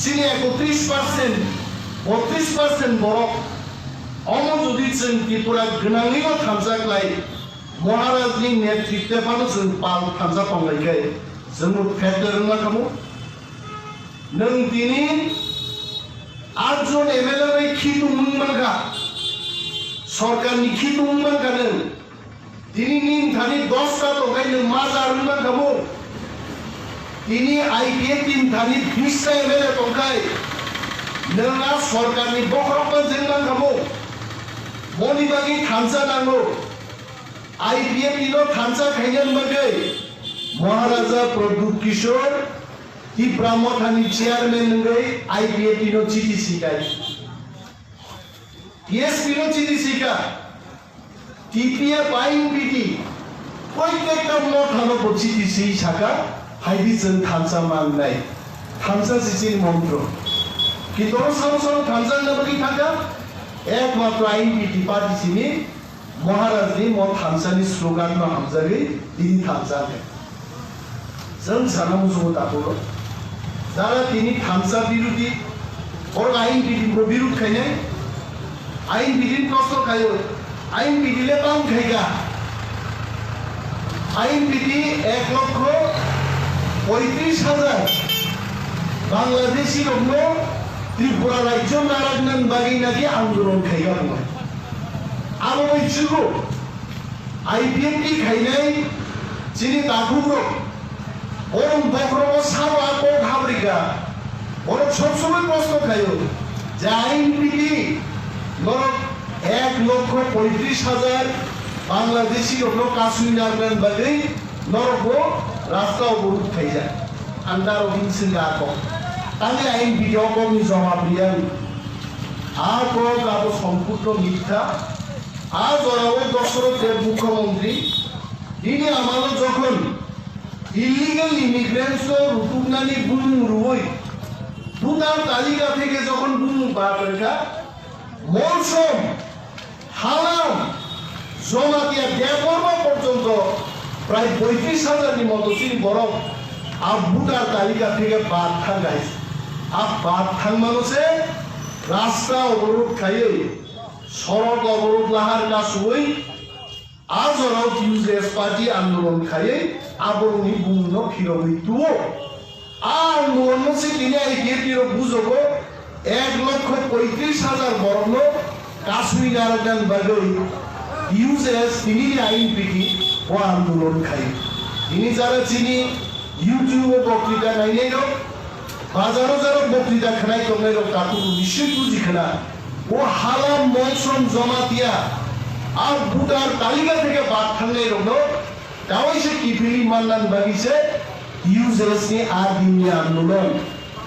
চিনি 31% 32% বরফ অমন যদি जों त्रिपुरा गोनाङैनो थांजाग्लाय महाराजनि नेतृत्वआवनो जों पाल थांजाखांनायखाय जों फेदेरनो नांगौ नों दिनै 8 जन एमएलए खिदुंमोनगा सरकारनि खिदुंमोनगा नों दिनैनि थानि 10 टा लगाय नों मा जानो नांगौ दिनै आईपीएफ टीम थानि 20 टा एमएलए दंखाय नोंहा सरकारनि बखरबा जों नांगौ मनिबागि थांजा नांगौ आईपीएफ टीनो थांजा खायनो बागै महाराजा प्रदुत किशोर ती ब्रह्मथानी चेयरमैन नंगै आईपीएफ टीनो चिठी सिकाय टीएसपी नो चिठी सिका टीपीएफ आईपीटी प्रत्येकटा मथानो चिठी सि साका हाइदि जों थांजा मांनाय थांजा सिसिन मन्त्र किन्तु सामसाम थांजा नबगि थाका एकमात्र आईपीटी पार्टी सिनि महाराजनि म थांजानि स्लोगान मा हामजागै दिनि थांजा जों सानाम जो दाबो যারা তিনি থামসা বিরোধী और आईन बिधि को विरोध खायने आईन बिधि प्रश्न खायो आईन बिधिले बां खायगा आईन बिधि 1,35,000 बांग्लादेशी लोगनो त्रिपुरा राज्य नारायण बागी नागी आंदोलन खायगा दङ आरो मिथिगौ आईपीएफ नि खायनाय जिनि दाखुब्रो ओरम बखरबो सावा को घाबरिगा ओरम सब समय प्रश्न खायो যে আইন বিধি নরক 1,35,000 বাংলাদেশি লোক কাশ্মীর নারগন বাগৈ নরকো রাস্তা অবরোধ খাই যায় আন্দার অহিংসা কো তাহলে আইন বিধি কমি জমা প্রিয়ান আর কো গাব সম্পূর্ণ মিথ্যা আর জরাও দশরথ দেব মুখ্যমন্ত্রী তিনি আমাদের যখন ইলিগাল ইমিগ্রেন্টস রুটুকনানি বুম রুই ভুটান তালিকা থেকে যখন বুম বারকা মৌসুম হালাম জমাতিয়া দেবর্ম পর্যন্ত প্রায় 35,000 নি মতো চিনি বরফ আর ভুটান তালিকা থেকে বাদ থাঙ্গাই আর বাদ থাং মানুষে রাস্তা অবরোধ খাইয়ে সড়ক অবরোধ লাহার কাছুই আজরাও টিউজেস পার্টি আন্দোলন খাইয়ে আবরণী বুমন ফিরবই তুও আন্দোলন সে তিনি আইপিএফটির বুঝবো 1,35,000 বরণ কাশ্মীর নারায়ণ বাগৈ ইউজেস তিনি আইন পিটি ও আন্দোলন খাই তিনি যারা চিনি ইউটিউব বক্তৃতা নাইনাই রক বাজারও যারা বক্তৃতা খানাই দংনাই রক তাকে নিশ্চয় বুঝিখানা ও হালাম মৌসুম জমা দিয়া আর ভুটার তালিকা থেকে বাদ থাঙ্গাই রক তাওই সে কিপিলি মানলান বাগিছে ইউজেস নি আর দিননি আন্দোলন